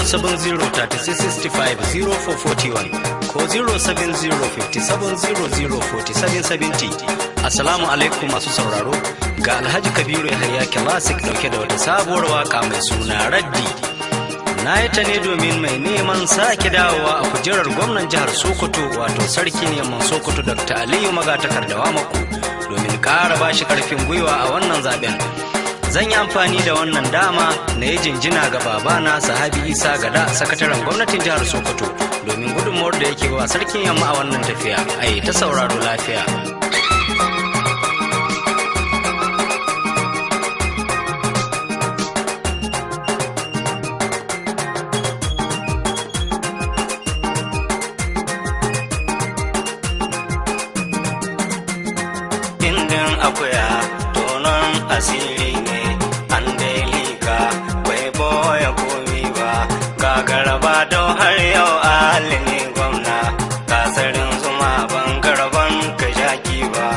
07036650441 ko 07057004770. Assalamu alaikum masu sauraro, ga Alhaji Kabiru Yahaya Classic dauke da wata sabuwar waka mai suna Raddi. Na yi ta ne domin mai neman sake dawowa a kujerar gwamnan jihar Sokoto, wato sarkin yamman Sokoto Dr. Aliyu Magatakardawa Mako, domin ƙara bashi ƙarfin gwiwa a wannan zaben. Zan yi amfani da wannan dama na yi jinjina ga babana Sahabi Isa Gada, sakataren gwamnatin jihar Sokoto, domin gudunmawar da yake ba sarkin yamma a wannan tafiya. Ai ta sauraro lafiya. Indin akuya tonon asiri ne, an dai lika bai boye komi ba, gagaraba don har yau Ali ne gwamna, kasarin zuma ban garban ka jaki ba.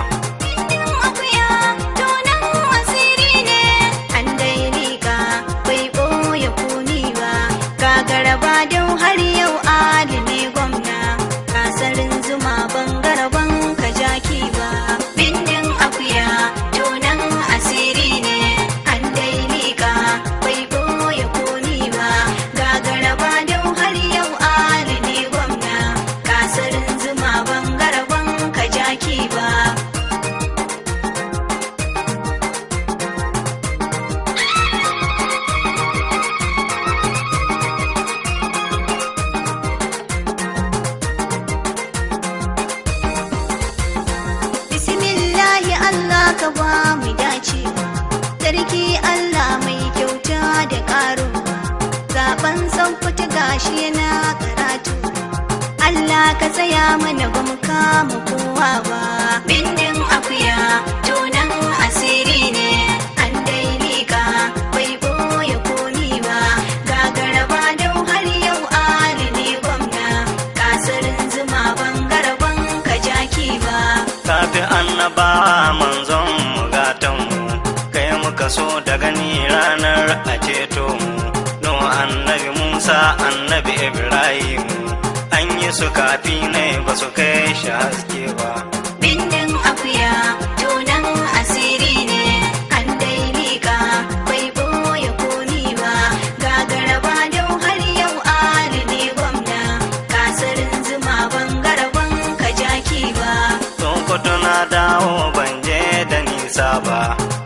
ka ba mu dace, sarki Allah mai kyauta da ƙaruwa, zaben Sokoto gashi yana karatu, Allah ka tsaya mana ba mu kama kowa ba. Bindin akuya tonan asiri ne, an dai lika bai boye komi ba, gagaraba dau har yau Ali ne gwamna, kasarin zuma ban garban ka jaki ba. Kafi annaba manzon mu gatanmu, kai muka so da gani ranar a ceto mu. No annabi Musa annabi Ibrahim, an yi su kafi ne ba su kai shi haske ba. Bindin akuya tonan asiri ne, an dai lika bai boye komi ba, gagaraba dau har yau Ali ne gwamna, kasarin zuma ban garban ka jaki ba. Sokoto na dawo ban je da nisa ba,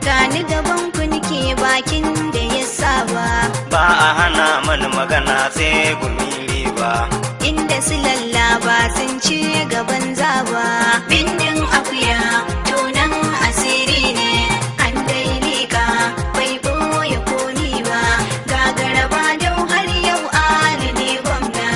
gani gaban ku nike bakin da ya saba, ba a hana mana magana sai gumiri ba. inda su lallaba sun ci gaban zaba. Bindin akuya tonan asiri ne, an dai lika bai boye komi ba, gagaraba dau har yau Ali ne gwamna,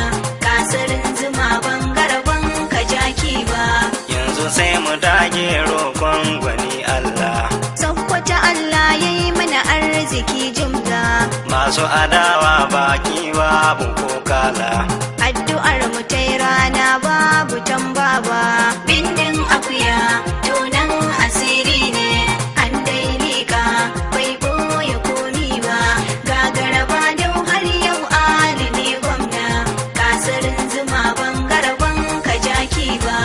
kasarin zuma ban garban ka jaki ba. Yanzu sai mu dage roƙon gwani Allah, Sokoto Allah ya yi mana arziki jumla, masu adawa baki babu ko kala. addu'ar mu ta rana babu tambaba. Bindin akuya tonan asiri ne, an dai lika bai boye komi ba, gagaraba dau har yau Ali ne gwamna, kasarin zuma ban garban ka jaki ba.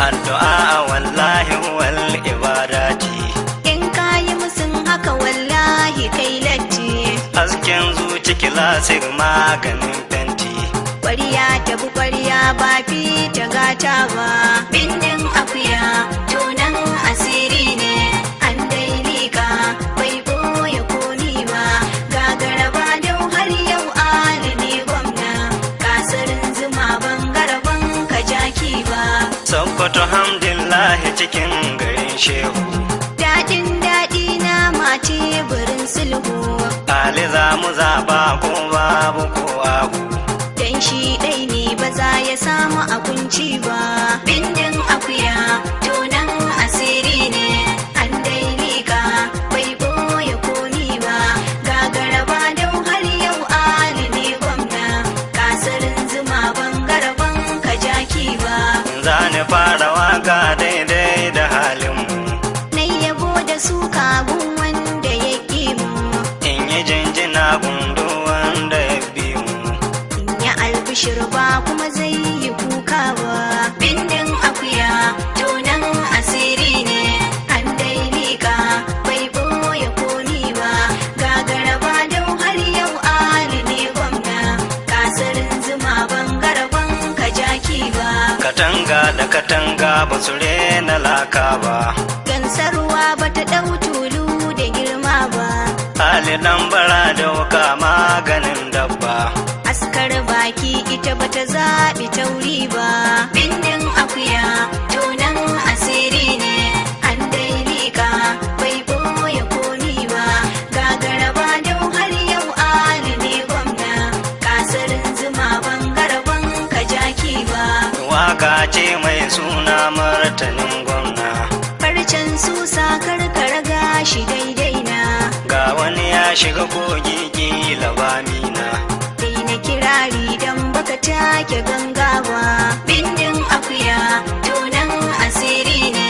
Addu'a wallahi wal ibadati, In kayi musun haka wallahi kai latti, hasken zuci kilasir maganin fenti. ƙwarya ta bi ƙwarya ba fi ta gata ba. Bindin akuya tonan asiri ne, an dai lika bai boye komi ba, gagaraba dau har yau Ali ne gwamna, kasarin zuma ban garban ka jaki ba. Sokoto hamdillahi cikin garin shehu, Daɗin daɗi na mace burin sulhu, Ali za mu zaɓa ko babu ko abu. dan shi ɗai ne ba za ya samu abinci ba. Bindin akuya tonan asiri ne, an dai lika bai boye komi ba, gagaraba dau har yau Ali ne gwamna, kasarin zuma ban garban ka jaki ba. Za ni fara waka daidai da halinmu, Nai yabo da suka gun wanda ya ƙi mu, in yi jinjina gundu wanda ya bi mu. ɗauka maganin dabba. Askar baki ita bata zaɓi tauri ba. Bindin akuya tunan asiri ne. An dai liƙa bai boye komi ba. Gagara ba dau har yau Ali ne gwamna. Kasarin zuma ban garban ka jaki ba. Waka ce mai suna martanin gwamna. Farcen susa karkara gashi daidai na. Ga wani ya shiga kogi kila ba mina. Daina kirari dan baka take gangawa. Bindin akuya tunan asiri ne.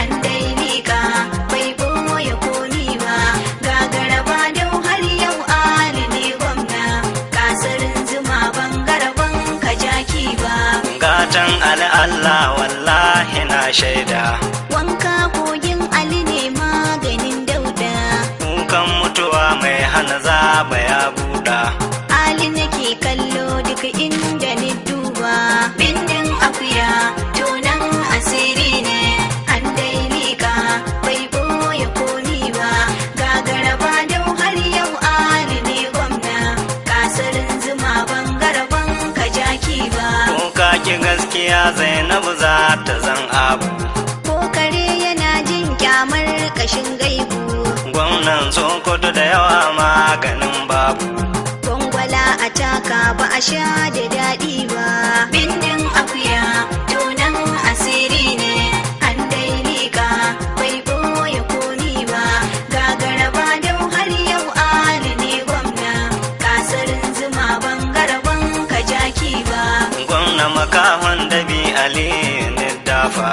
An dai liƙa bai boye komi ba. Gagara ba dau har yau Ali ne gwamna. Kasarin zuma ban garban ka jaki ba. Gatan Allah wallahi na shaida. Wanka kogin Ali ne maganin dauda. Kukan mutuwa mai hana zaba ya buɗa. Ali nake kallo duk inda ni duba. Bindin akuya tunan asiri ne. An dai liƙa bai boye komi ba. Gagara ba dau har yau Ali ne gwamna. Kasarin zuma ban garban ka jaki ba. Kuka ki gaskiya Zainabu za ta zan abu. Ko kare yana jin kyamar kashin gaibu. Gwamnan Sokoto da yawa maganin babu. Gwangwala a taka ba a sha da daɗi ba. Bindin akuya tunan asiri ne. An dai liƙa bai boye komi ba. Gagara ba dau har yau Ali ne gwamna. Kasarin zuma ban garban ka jaki ba. Gwamna makahon dabi Ali ne dafa.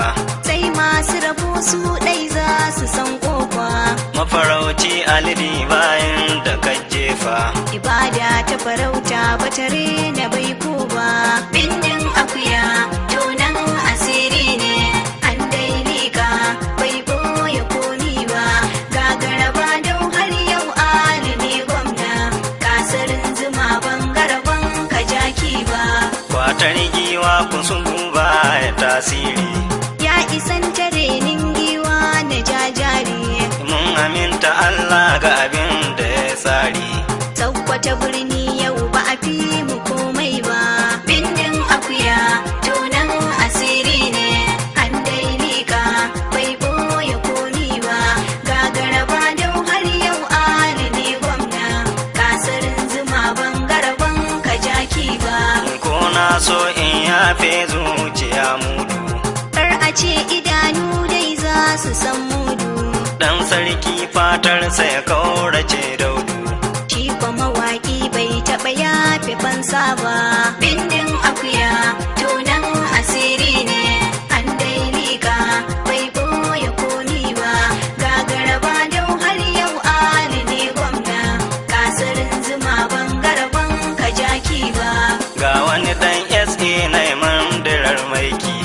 Sai masu rabo su ɗai za su san kofa. Mafarauci alidi bayan da ka jefa. Ibada ta farauta ba ta rena bai ko ba. Bindin akuya tunan asiri ne. An dai liƙa bai boye komi ba. Gagara ba dau har yau Ali ne gwamna. Kasarin zuma ban garban ka jaki ba. Kwatar giwa kusugu ba ya tasiri. Ya isan tarenin giwa na jajari. Mun aminta Allah ga abin da ya tsari. Saukwata birni yau ba a fi mu komai ba. Bindin akuya tunan asiri ne. An dai liƙa bai boye komi ba. Gagara ba dau har yau Ali ne gwamna. Kasarin zuma ban garban ka jaki ba. Ko na so in yafe zuciya mudu. Kar a ce idanu dai za su san mudu. Dan sarki fatar sai kaurace daudu. Shi fa mawaƙi bai taɓa yafe fansa ba. Bindin akuya tunan asiri ne. An dai liƙa bai boye komi ba. Gagara ba dau har yau Ali ne gwamna. Kasarin zuma ban garban ka jaki ba. Ga wani dan SA na mandirar maiki.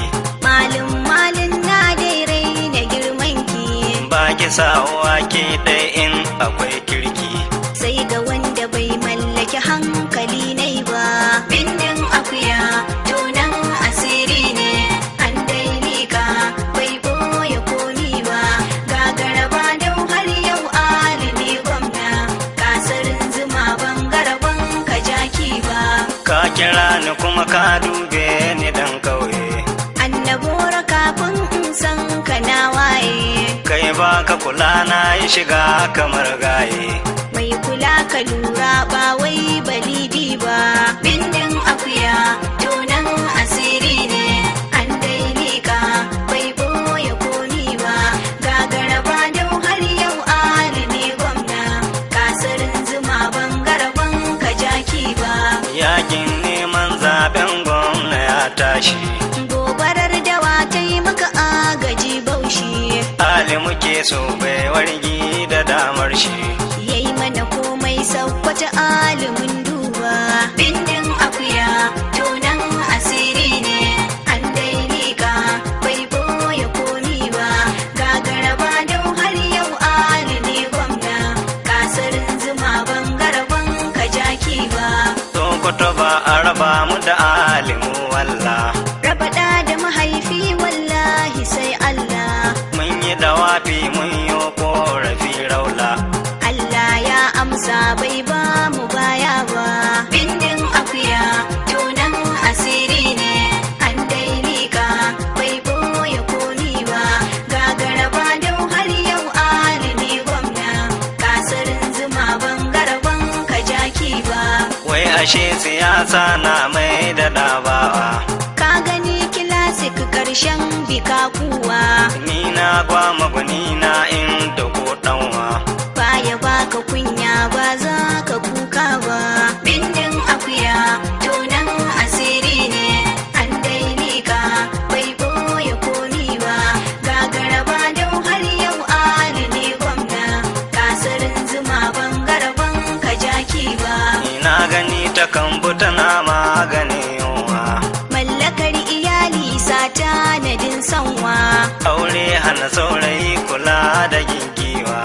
Malin na dai raina girmanki. Ba ki sawa ke ɗai in akwai kirki. Sai ga wanda bai mallaki hankali nai ba. Bindin akuya tunan asiri ne. An dai liƙa bai boye komi ba. Gagara ba dau har yau Ali ne gwamna. Kasarin zuma ban garban ka jaki ba. Ka kira ni kuma ka dube ni dan kauye. Annabora kafin in san ka na waye. Kai ba ka kula na yi shiga kamar gaye. Mai kula ka lura ba wai balidi ba. Bindin akuya tunan asiri ne. An dai liƙa bai boye komi ba. Gagara ba dau har yau Ali ne gwamna. Kasarin zuma ban garban ka jaki ba. Yakin neman zaben gwamna ya tashi. Gobarar dawa ta yi maka agaji baushi. Ali muke so bai wargi da damar shi. Yayi mana komai saukwata alimin duba. Bindin akuya tunan asiri ne. An dai liƙa bai boye komi ba. Gagara ba dau har yau Ali ne gwamna. Kasarin zuma ban garban ka jaki ba. Sokoto ba a raba mu da alimu wallah. Raba ɗa da mahaifi wallahi sai Allah. Mun yi dawafi mun yi korafi raula. Allah ya amsa bai ba mu ashe siyasa na mai da dabawa. Ka gani kilasik karshen bika kuwa, Ni na gwama gwani na inda ko ɗanwa. baya baka kunya ba za ka kuka ba. Bindin akuya tonan asiri ne, an daini ka bai boye komi ba. Gagara ba dau har yau Ali ne gwamna, kasarin zuma bangaraban ka jaki ba. Ni na gani ta kambu tana maganin yunwa. Mallakar iyali sata nadin sanwa, Aure hana saurayi kula da gingiwa.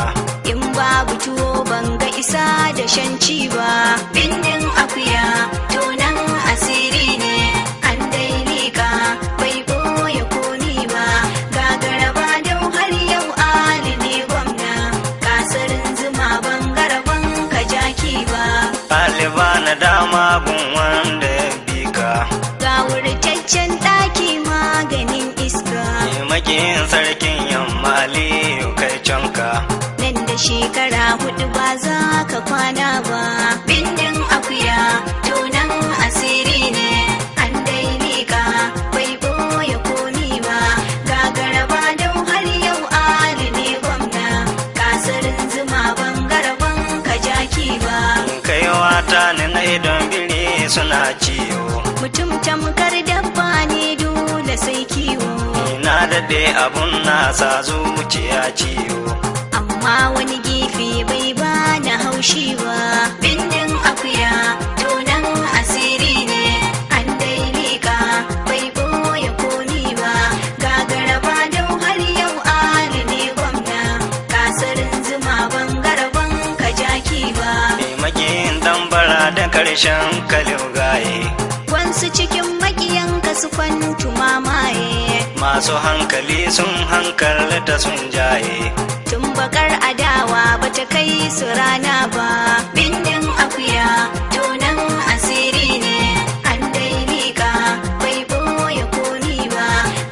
in babu tuwo banga isa da shanci ba. Bindin akuya tonan asiri ne, an daini ka bai boye komi ba. Gagara ba dau har yau Ali ne gwamna, kasarin zuma bangaraban ka jaki ba. Ɗaliba na dama gun wanda ya bi ka. Ga wurtaccen ɗaki maganin iska, Makin sarkin yamma Aliyu kai canka. nan da shekara 4 ba za ka kwana ba. Bindin akuya tonan asiri ne, an daini ka bai boye komi ba. Gagara ba dau har yau Ali ne gwamna, kasarin zuma bangaraban ka jaki ba. Kai wata ni na idon biri suna ciwo. Mutum tamkar dabba ne dole sai kiwo, Na daɗe abun nasa zuciya ciwo. amma wani gefe bai ba na haushi ba. Bindin akuya tonan asiri ne, an daini ka bai boye komi ba. Gagara ba dau har yau Ali ne gwamna, kasarin zuma bangaraban ka jaki ba. Makin tambara da karshen kalin gaye. Wansu cikin makiyanka su kwantu mamaye, Masu hankali sun hankalta sun jaye. tun bakar adawa bata kai su rana ba. Bindin akuya tonan asiri ne, an daini ka bai boye komi ba.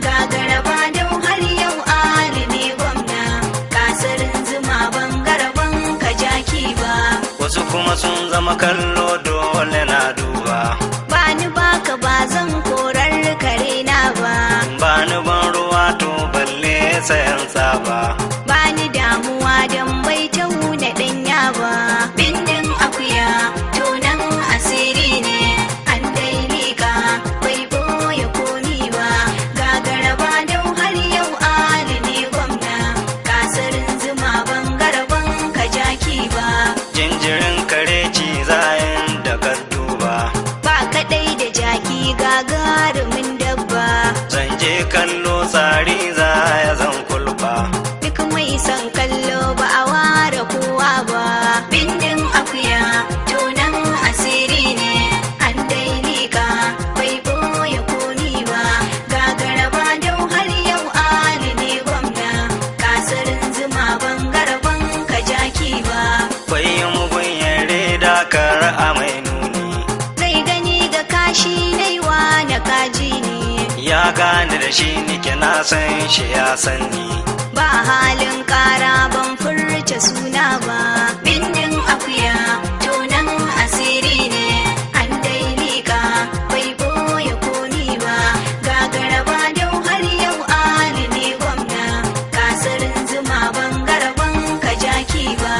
Gagara ba dau har yau Ali ne gwamna, kasarin zuma bangaraban ka jaki ba. Wasu kuma sun zama kallo dole na duba. Bani baka ba zan korar kare na ba, Bani ban ruwa to balle sayan tsaba. bani damuwa dan bai tauna ɗanya ba. Bindin akuya tonan asiri ne, an daini ka bai boye komi ba. Gagara ba dau har yau Ali ne gwamna, kasarin zuma bangaraban ka jaki ba. Jinjirin kare cizayen da ka duba. Ba kaɗai da jaki gagarumin dabba, Zan je kallo tsari za ya zan kulba. duk mai son kallo ba a ware kowa ba. Bindin akuya tonan asiri ne, an daini ka bai boye komi ba. Gagara ba dau har yau Ali ne gwamna, kasarin zuma bangaraban ka jaki ba. Bai mugun yare dakar a mai nuni. Zai gani ga kashi naiwa na kaji ne, Ya gane da shi nike na san shi ya san ni. ba halin kara ban furta suna ba. Bindin akuya tonan asiri ne, an daini ka bai boye komi ba. Gagara ba dau har yau Ali ne gwamna, kasarin zuma bangaraban ka jaki ba.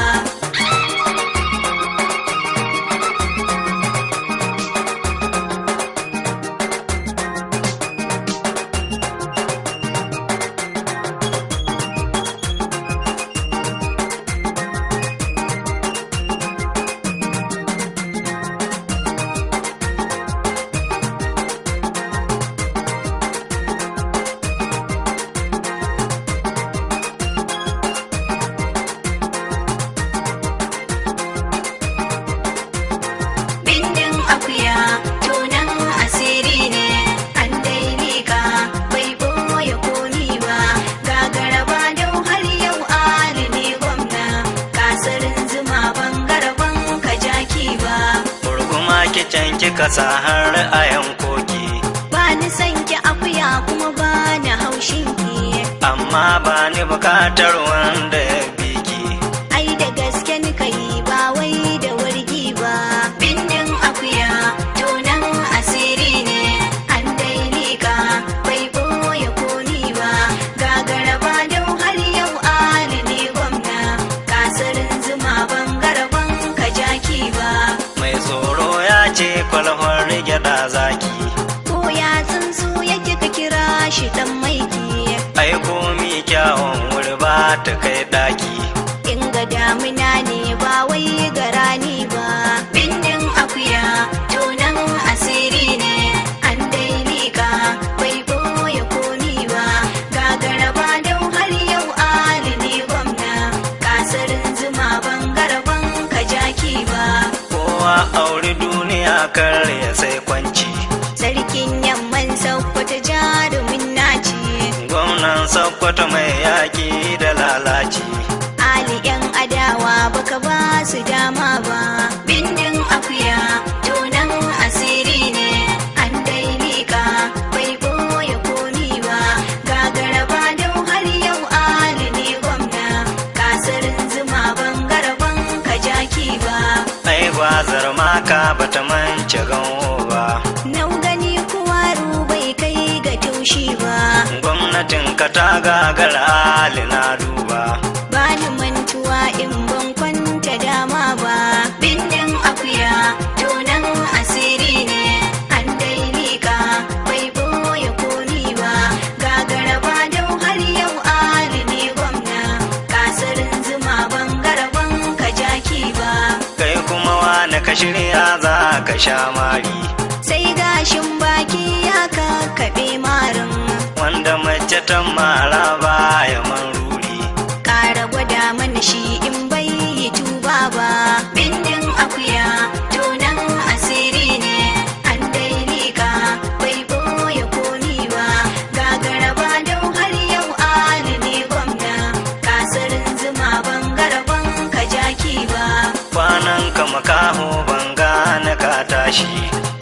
kasa har a yankoki. Ba ni son ki akuya kuma ba ni haushin ki. Amma ba ni bukatar wanda ya bi ki. Ai da gaske ni kai ba wai da wargi ba. Bindin akuya malafar rige da zaki. ko ya tsuntsu yake ka kira shi dan maiki. Ai komi kyawun wuri ba ta kai daki. In ga damina ne ba wai ga rani ba. Bindin akuya tunan asiri ne, an dai liƙa bai boye komi ba. Gagara ba don har yau Ali ne gwamna, kasarin zuma ban garban ka jaki ba. Kowa auri duniya kar ya sai kwanci. Sarkin yamman Sokoto jarumin naci, Gwamnan Sokoto mai yaƙi da lalaci. Ali yan adawa baka ba su dama ba. Bindin akuya tunan asiri ne, an dai liƙa bai boye komi ba. Gagara ba don har yau Ali ne gwamna, kasarin zuma ban garban ka jaki ba. Ai gwazar maka bata mance ganwo ba. Nau gani kuwaru bai kai ga taushi ba. Gwamnatin ka ta gagara Ali na duba. Bani mantuwa in ban kwanta dama ba. Bindin akuya tunan asiri ne, an dai liƙa bai boye komi ba. Gagara ba don har yau Ali ne gwamna, kasarin zuma ban garban ka jaki ba. Kai kuma wani ka shirya za ka sha mari. Sai gashin baki ya kakkaɓe marin, Wanda mace ta mara baya man ruri. ƙara gwada mana shi in bai yi tuba ba. Bindin akuya tunan asiri ne, an dai liƙa bai boye komi ba. Gagara ba don har yau Ali ne gwamna, kasarin zuma ban garban ka jaki ba. Kwanan ka makaho ban gane ka tashi.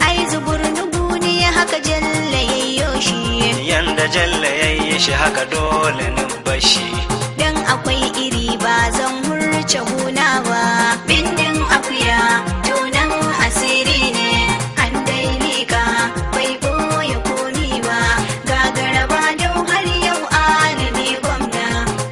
Ai zubur nugu ne haka jalla yayyo shi, Yanda jalla yayi shi haka dole nin bashi. dan akwai iri ba zan hurce huna ba. Bindin akuya tunan asiri ne, an dai liƙa bai boye komi ba. Gagara ba don har yau Ali ne gwamna,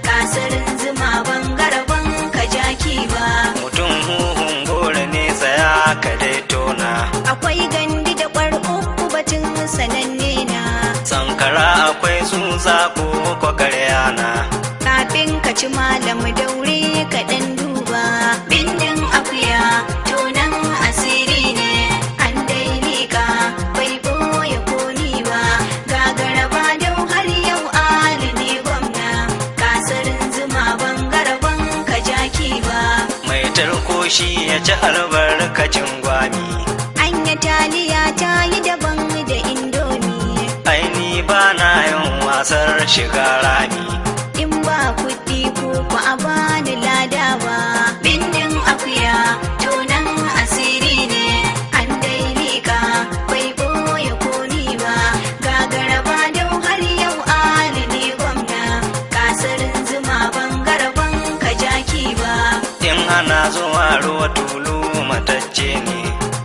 kasarin zuma ban garban ka jaki ba. Mutum huhun gore ne tsaya ka dai tona. Akwai gandi da ƙwar uku batun sananne na, Sankara akwai tsutsa ko kwakarya na. kafin ka ci malam daure ka ɗan duba. Bindin akuya tunan asiri ne, an dai liƙa bai boye komi ba. Gagara ba don har yau Ali ne gwamna, kasarin zuma ban garban ka jaki ba. Mai tarko shi ya ci albarkacin gwami. Anya taliya ta yi daban da indomi, Aini ba na yin wasar shiga rami. in ba kuɗi ko ku a bani lada ba. Bindin akuya tunan asiri ne, an dai liƙa bai boye komi ba. Gagara ba don har yau Ali ne gwamna, kasarin zuma ban garban ka jaki ba. In ana zuwa ruwa tulu matacce ne.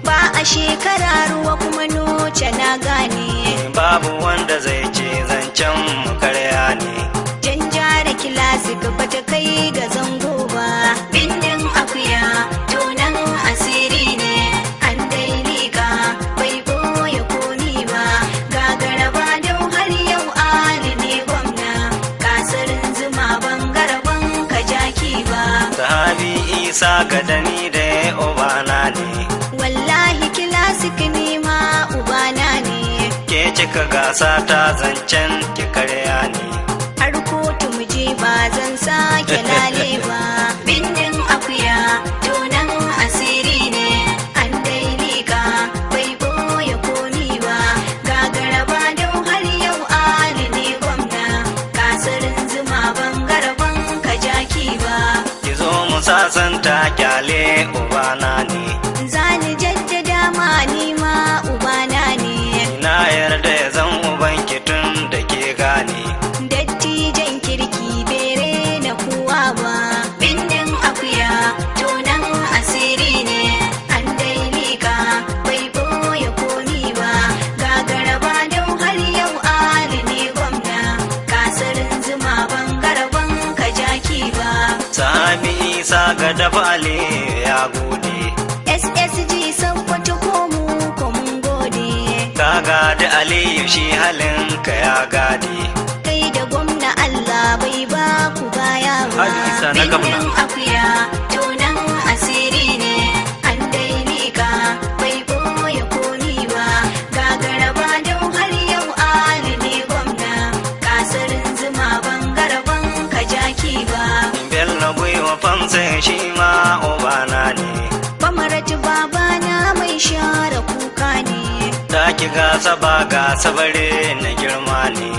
Ba a shekara ruwa kuma noce na gane, Babu wanda zai ce zancen mu karya ne. jan jara kilasik bata kai ga zango ba. Bindin akuya tunan asiri ne, an dai liƙa bai boye komi ba. Gagara ba don har yau Ali ne gwamna, kasarin zuma ban garban ka jaki ba. Sahabi Isa gadani da obana ne. Wallahi kilasik ne ma ubana ne, Ke cika gasa ta zancen ki karya ne. har kotu mu je ba zan sake lale ba. Bindin akuya tunan asiri ne, an dai liƙa bai boye komi ba. Gagara ba don har yau Ali ne gwamna, kasarin zuma ban garban ka jaki ba. Ki zo mu sasanta kyale ubana ne. Zani jaddada ma ni ma ubana ne, Na yarda ya zan uban ki tun da ke gane. dattijan kirki bere na kowa ba. Bindin akuya tunan asiri ne, an dai liƙa bai boye komi ba. Gagara ba don har yau Ali ne gwamna, kasarin zuma ban garban ka jaki ba. Sahabi Isa ga dafale ya gode. SSG Sokoto ko mu gadi aliyu shi halinka ya gadi. kai da gwamna Allah bai ba ku baya ba. Haji Isa na gwamna. Bindin akuya tonan asiri ne, an dai lika bai boye komi ba. Gagara ba don har yau Ali ne gwamna, kasarin zuma ban garban ka jaki ba. Bello gwiwa famsa shi ma obana ne. Bamaratu babana mai share kuka ne, Taki gasa ba gasa bare na girma ne.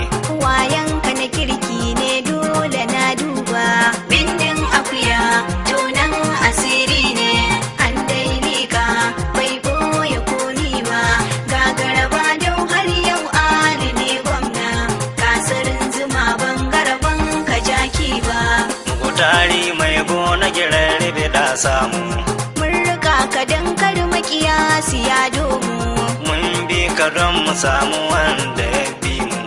wayanka na kirki ne dole na duba. Bindin akuya tonan asiri ne, an dai lika bai boye komi ba. Gagara ba don har yau Ali ne gwamna, kasarin zuma ban garban ka jaki ba. Mugutari mai gona girar da samu. Mun rika ka dan kar makiyasi ya domu, Mun bi ka don mu samu wanda ya bi mu.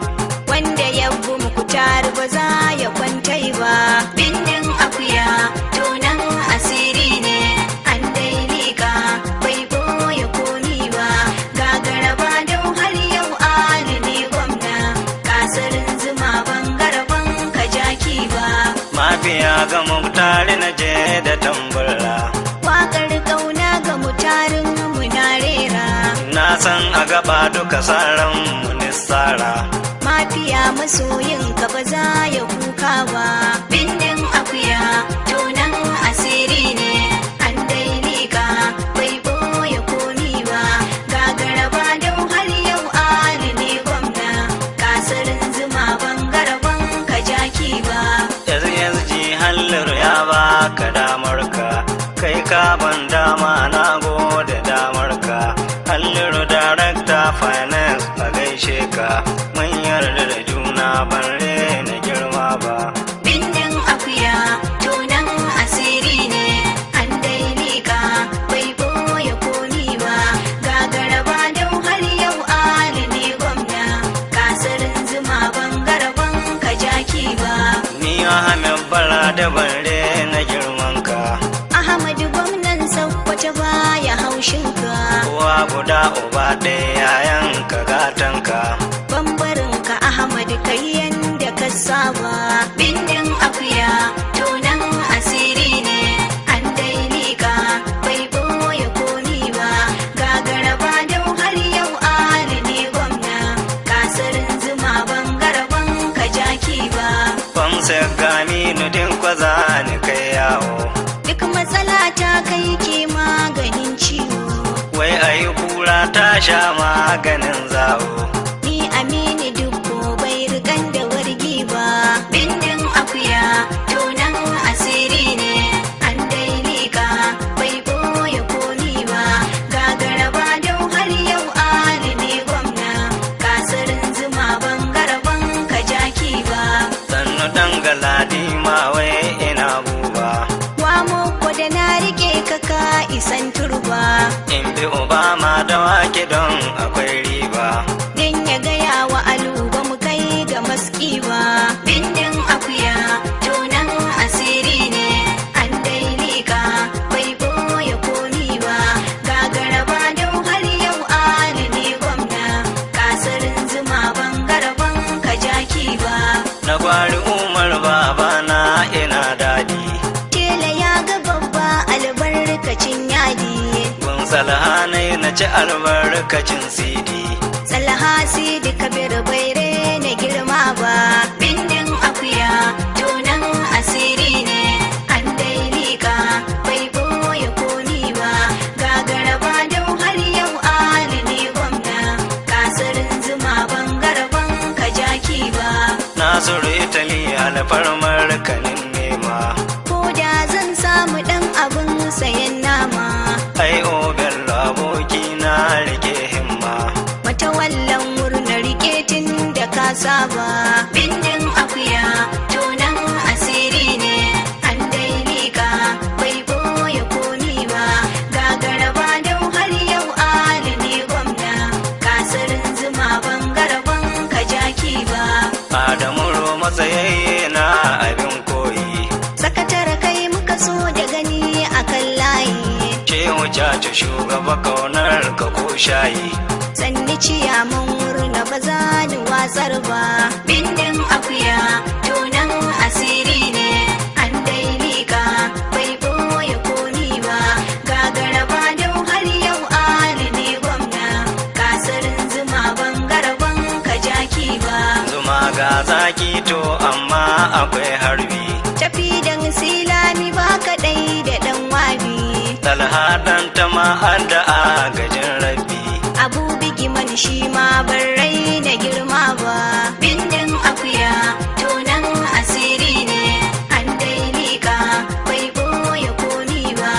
wanda ya bu muku tare ba za ya kwantai ba. Bindin akuya tonan asiri ne, an dai lika bai boye komi ba. Gagara ba don har yau Ali ne gwamna, kasarin zuma ban garban ka jaki ba. Mafiya ga mutare na je da tambura. Waƙar ƙauna ga mutarin mu na rera, Na san a gaba duka saran mu nisara. mafiya masoyin ka ba za ya kuka ba. Bindin akuya tonan asiri ne, an dai lika bai boye komi ba. Gagara ba don har yau Ali ne gwamna, kasarin zuma ban garban ka jaki ba. Yanzu ji hallar ya baka damar ka. Kai ka ban dama na gode damar ka. Hallar darakta finance a gaishe ka. Mun yarda da juna ban na girma ba. Bindin akuya tonan asiri ne, an dai lika bai boye komi ba. Gagara ba don har yau Ali ne gwamna, kasarin zuma ban garban ka jaki ba. Ni Ahmed Bala da ban na girman ka. Ahmadu gwamnan Sokoto baya haushin ka, Uwa guda uba ɗaya yayan ka gatan ka. bambarin ka Ahmadu kai yanda ka saba. Bindin akuya tonan asiri ne, an dai lika bai boye komi ba. Gagara ba don har yau Ali ne gwamna, kasarin zuma ban garban ka jaki ba. Famsa gami nudin kwaza ni kai yawo. Duk matsala ta kai ke maganin ciwo, Wai ayi kura ta sha maganin zawo. ni Aminu Dukko bai rigan da wargi ba. Bindin akuya tonan asiri ne, an dai lika bai boye komi ba. Gagara ba don har yau Ali ne gwamna, kasarin zuma ban garban ka jaki ba. Sannu dan galadi ma wai ina buba. Wamo ko da na rike ka ka isan turba, In bi Obama da wake don akwai riba. din ya gaya wa Alu ba mu kai ga maski ba. Bindin akuya tonan asiri ne, an dai lika bai boye komi ba. Gagara ba don har yau Ali ne gwamna, kasarin zuma ban garban ka jaki ba. Na gwari Umar babana ina dadi. Tela ya ga babba albarkacin yadi, Gun salhanai na ci albarkacin sidi. Salaha Sidi Kabir bai na girma ba. Bindin akuya tonan asiri ne, an dai lika bai boye komi ba. Gagara ba don har yau Ali ne gwamna, kasarin zuma ban garban ka jaki ba. Nasiru Italy alfarmar kanin nema. Ko da zan samu dan abin sayan nama, Ai o bello aboki na rike himma. matawallan murnar riketin da ka saba. Bindin akuya tonan asiri ne, an dai lika bai boye komi ba. Gagara ba don har yau Ali ne gwamna, kasarin zuma ban garban ka jaki ba. Adamu Roma tsayayye na abin koyi. Sakatare kai muka so da gani akan layi, Shehu Caca shugaba kaunar ka ko shayi. sanni ciyaman murna ba za ni watsar ba. Bindin akuya tonan asiri ne, an dai liƙa bai ɓoye komi ba. Gagara ba don har yau Ali ne gwamna, kasarin zuma ban garban ka jaki ba. Zuma ga zaki to amma akwai harbi. Tafi dan silami ba kaɗai da ɗan wabi. Talha ɗan tama'ar da agajin rabbi. Abu bigiman shi ma ban rai da girma ba. Bindin akuya tonan asiri ne, an dai liƙa bai ɓoye komi ba.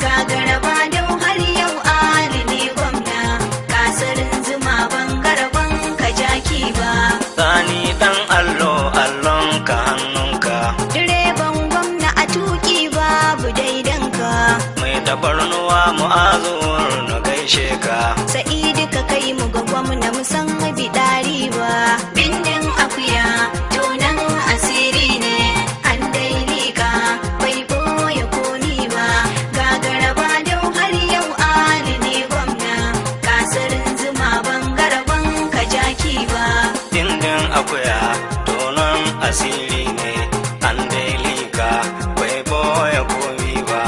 Gagara ba don har yau Ali ne gwamna, kasarin zuma ban garban ka jaki ba. Sani ɗan allo allon ka hannunka. Direban gwamna a tuki babu daidanka. Mai tabarnuwa mu'azu na gaishe ka. Sa'idu ka kai mu ga gwamna mu san bidari ba. Bindin akuya tonan asiri ne, an dai liƙa bai ɓoye komi ba. Gagara ba don har yau Ali ne gwamna, kasarin zuma ban garban ka jaki ba. Dindin akuya tonon asiri ne, an dai liƙa bai boye komi ba.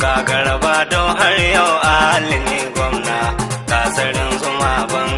Gagara ba don har yau Ali ne gwamna, kasarin zuma ban